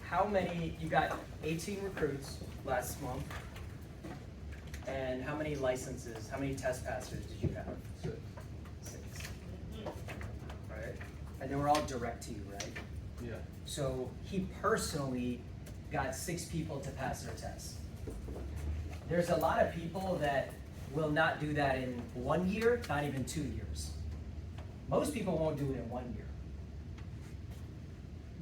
how many, you got 18 recruits last month, and how many licenses, how many test passers did you have? 6. Right? And they were all direct to you, right? Yeah. So he personally got 6 people to pass their test. There's a lot of people that will not do that in 1 year, not even 2 years. Most people won't do it in 1 year.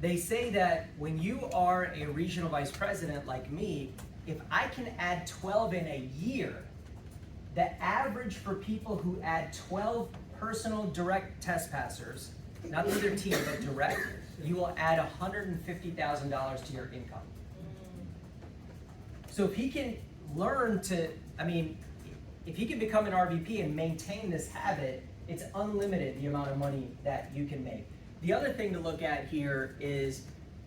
They say that when you are a regional vice president like me, if I can add 12 in a year, the average for people who add 12 personal direct test passers, not through their team, but direct, you will add $150,000 to your income. So if he can learn to, if he can become an RVP and maintain this habit, it's unlimited the amount of money that you can make. The other thing to look at here is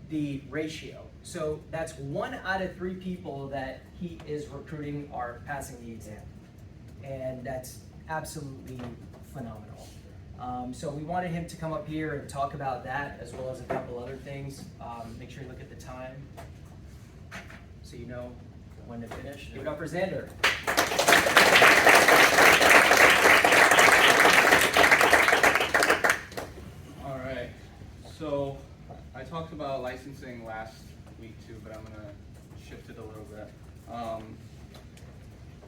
the ratio. So that's 1 out of 3 people that he is recruiting are passing the exam. And that's absolutely phenomenal. So we wanted him to come up here and talk about that as well as a couple other things. Make sure you look at the time so you know when to finish. Give it up for Xander. All right. So I talked about licensing last week too, but I'm gonna shift it a little bit.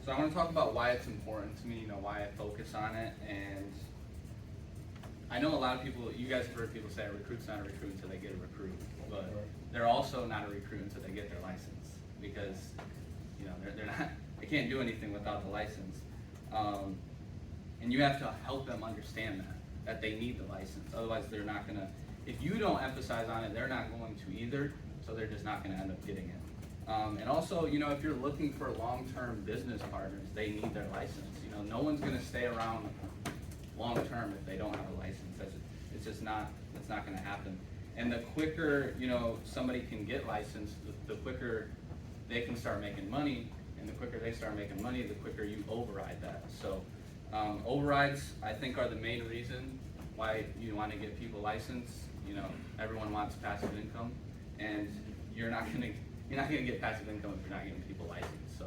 So I want to talk about why it's important to me. Why I focus on it, and I know a lot of people. You guys have heard people say a recruit's not a recruit until they get a recruit, but they're also not a recruit until they get their license because they're not. They can't do anything without the license, and you have to help them understand that they need the license. Otherwise, they're not gonna. If you don't emphasize on it, they're not going to either. So they're just not going to end up getting it. And also, if you're looking for long-term business partners, they need their license. No one's going to stay around long-term if they don't have a license. It's just not. It's not going to happen. And the quicker somebody can get licensed, the quicker they can start making money. And the quicker they start making money, the quicker you override that. So overrides, I think, are the main reason why you want to get people licensed. Everyone wants passive income, and you're not gonna get passive income if you're not getting people licensed. So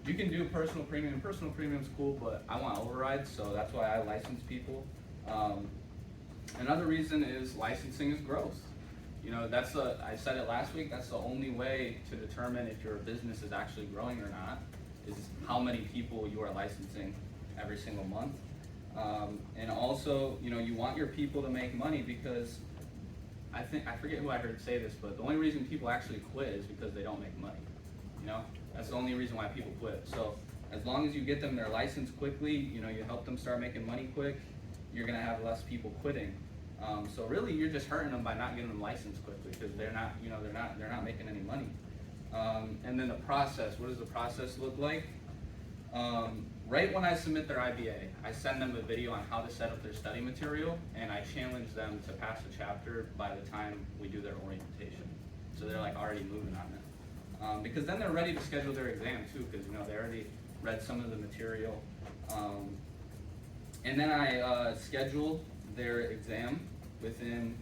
you can do personal premium. Personal premium's cool, but I want overrides, so that's why I license people. Another reason is licensing is growth. I said it last week. That's the only way to determine if your business is actually growing or not, is how many people you are licensing every single month. And also, you want your people to make money because I forget who I heard say this, but the only reason people actually quit is because they don't make money. That's the only reason why people quit. So as long as you get them their license quickly, you help them start making money quick, you're gonna have less people quitting. So really, you're just hurting them by not getting them licensed quickly because they're not making any money. And then the process. What does the process look like? Right when I submit their IBA, I send them a video on how to set up their study material, and I challenge them to pass a chapter by the time we do their orientation. So they're already moving on it. Because then they're ready to schedule their exam too, because they already read some of the material. And then I schedule their exam within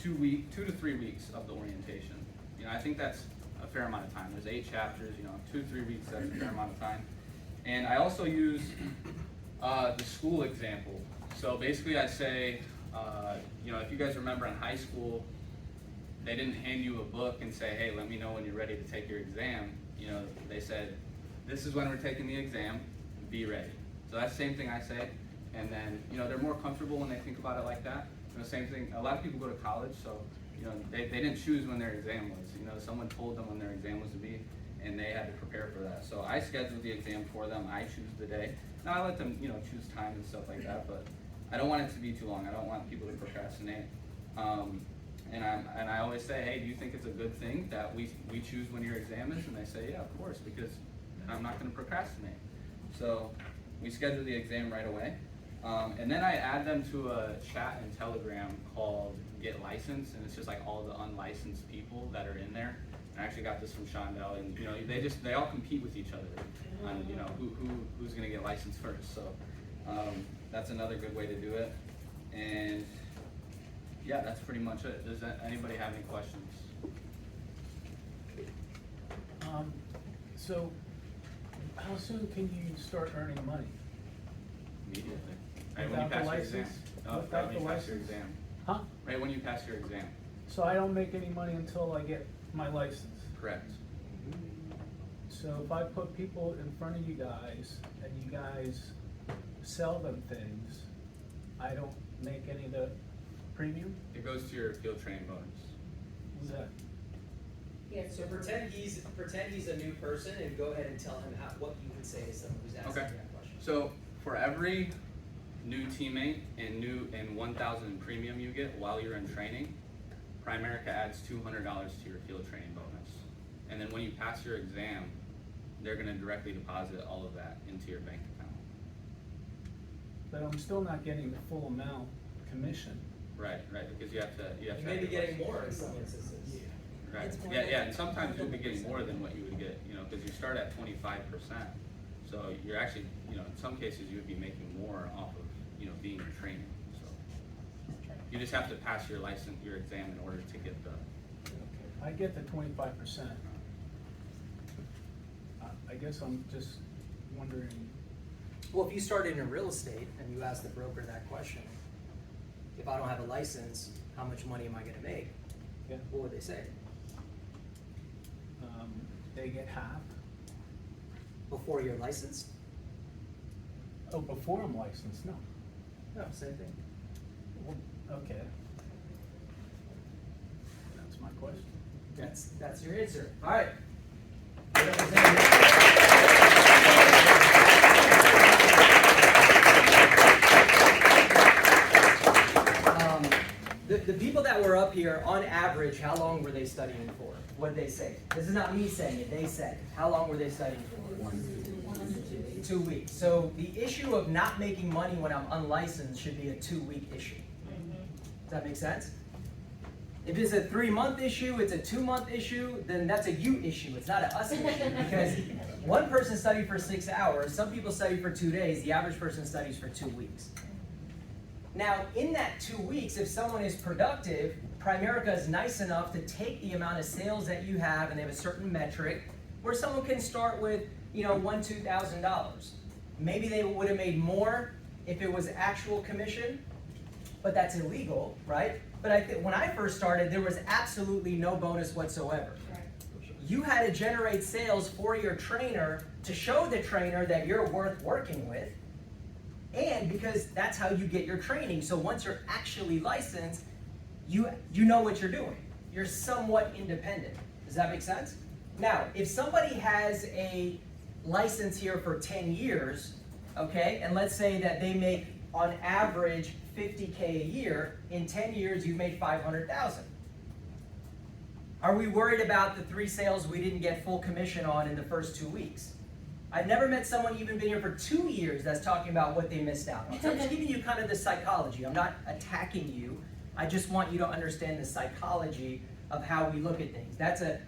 2 to 3 weeks of the orientation. I think that's a fair amount of time. There's 8 chapters, 2 to 3 weeks, that's a fair amount of time. And I also use the school example. So basically I'd say, if you guys remember in high school, they didn't hand you a book and say, hey, let me know when you're ready to take your exam. They said, this is when we're taking the exam, be ready. So that's the same thing I say. And then, they're more comfortable when they think about it like that. Same thing, a lot of people go to college, so they didn't choose when their exam was. Someone told them when their exam was to be, and they had to prepare for that. So I scheduled the exam for them. I choose the day. Now I let them, choose time and stuff like that, but I don't want it to be too long. I don't want people to procrastinate. And I always say, hey, do you think it's a good thing that we choose when your exam is? And they say, yeah, of course, because I'm not going to procrastinate. So we schedule the exam right away. And then I add them to a chat and Telegram called Get Licensed, and it's just all the unlicensed people that are in there. I actually got this from Shondell, and they all compete with each other on who's gonna get licensed first. So that's another good way to do it. And yeah, that's pretty much it. Does anybody have any questions? So, how soon can you start earning money? Immediately. Right when you Without the pass your exam. license? Right Without when you the pass your license? exam. Huh? Right when you pass your exam. So I don't make any money until I get my license? Correct. So if I put people in front of you guys and you guys sell them things, I don't make any of the premium? It goes to your field training bonus. What's that? So pretend he's a new person and go ahead and tell him what you would say to someone who's asking Okay. that question. So for every new teammate and 1,000 premium you get while you're in training, Primerica adds $200 to your field training bonus. And then when you pass your exam, they're gonna directly deposit all of that into your bank account. But I'm still not getting the full amount commission. Right, because you have to You have may be your getting license. more in some instances. Right, It's more yeah, than- and sometimes you'll be getting more than what you would get, because you start at 25%. So you're actually, in some cases, you would be making more off of, being in training, so. You just have to pass your license, your exam in order to get the, I get the 25%. I guess I'm just wondering, Well, if you started in real estate and you asked the broker that question, if I don't have a license, how much money am I gonna make? yeah, What would they say? they get half? Before you're licensed? Oh, before I'm licensed, no. No, same thing. Well, okay. That's my question. That's your answer. All right. The people that were up here, on average, how long were they studying for? What did they say? This is not me saying it, they said. How long were they studying for? 2 weeks. So the issue of not making money when I'm unlicensed should be a 2-week issue. Does that make sense? If it's a 3-month issue, it's a 2-month issue, then that's a you issue. It's not a us issue. Because one person studied for 6 hours, some people study for 2 days, the average person studies for 2 weeks. Now, in that 2 weeks, if someone is productive, Primerica is nice enough to take the amount of sales that you have, and they have a certain metric, where someone can start with, $1,000, $2,000. Maybe they would have made more if it was actual commission, but that's illegal, right? But when I first started, there was absolutely no bonus whatsoever. You had to generate sales for your trainer to show the trainer that you're worth working with, and because that's how you get your training. So once you're actually licensed, you know what you're doing. You're somewhat independent. Does that make sense? Now, if somebody has a license here for 10 years, okay, and let's say that they make on average $50K a year, in 10 years you've made $500,000. Are we worried about the 3 sales we didn't get full commission on in the first 2 weeks? I've never met someone even been here for 2 years that's talking about what they missed out on. So I'm just giving you kind of the psychology. I'm not attacking you. I just want you to understand the psychology of how we look at things. That's a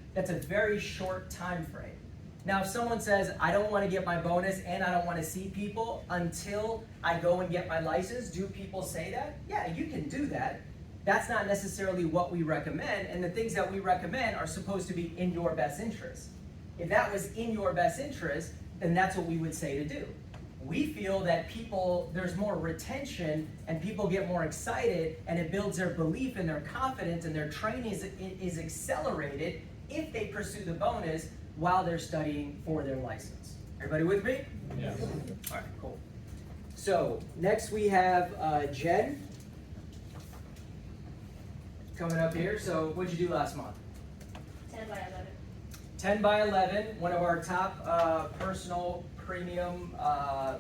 very short time frame. Now, if someone says, I don't want to get my bonus and I don't want to see people until I go and get my license, do people say that? Yeah, you can do that. That's not necessarily what we recommend, and the things that we recommend are supposed to be in your best interest. If that was in your best interest, then that's what we would say to do. We feel that there's more retention and people get more excited, and it builds their belief and their confidence, and their training is accelerated if they pursue the bonus while they're studying for their license. Everybody with me? Yeah. All right, cool. So next we have Jen coming up here. So what'd you do last month? 10 by 11. 10 by 11, one of our top personal premium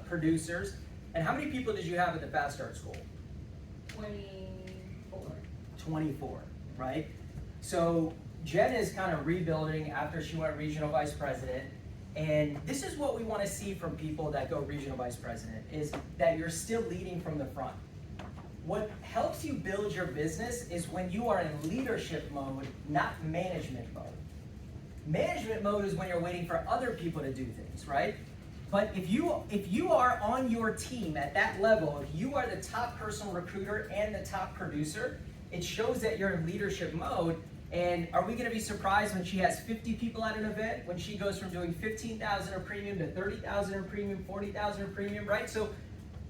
producers. And how many people did you have at the Fast Start School? 24. 24, right? So Jen is kind of rebuilding after she went regional vice president. And this is what we want to see from people that go regional vice president, is that you're still leading from the front. What helps you build your business is when you are in leadership mode, not management mode. Management mode is when you're waiting for other people to do things, right? But if you are on your team at that level, if you are the top personal recruiter and the top producer, it shows that you're in leadership mode, And are we gonna be surprised when she has 50 people at an event, when she goes from doing 15,000 her premium to 30,000 her premium, 40,000 her premium, right? So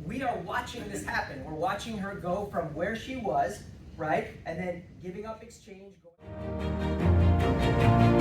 we are watching this happen. We're watching her go from where she was, right? And then giving up exchange. Going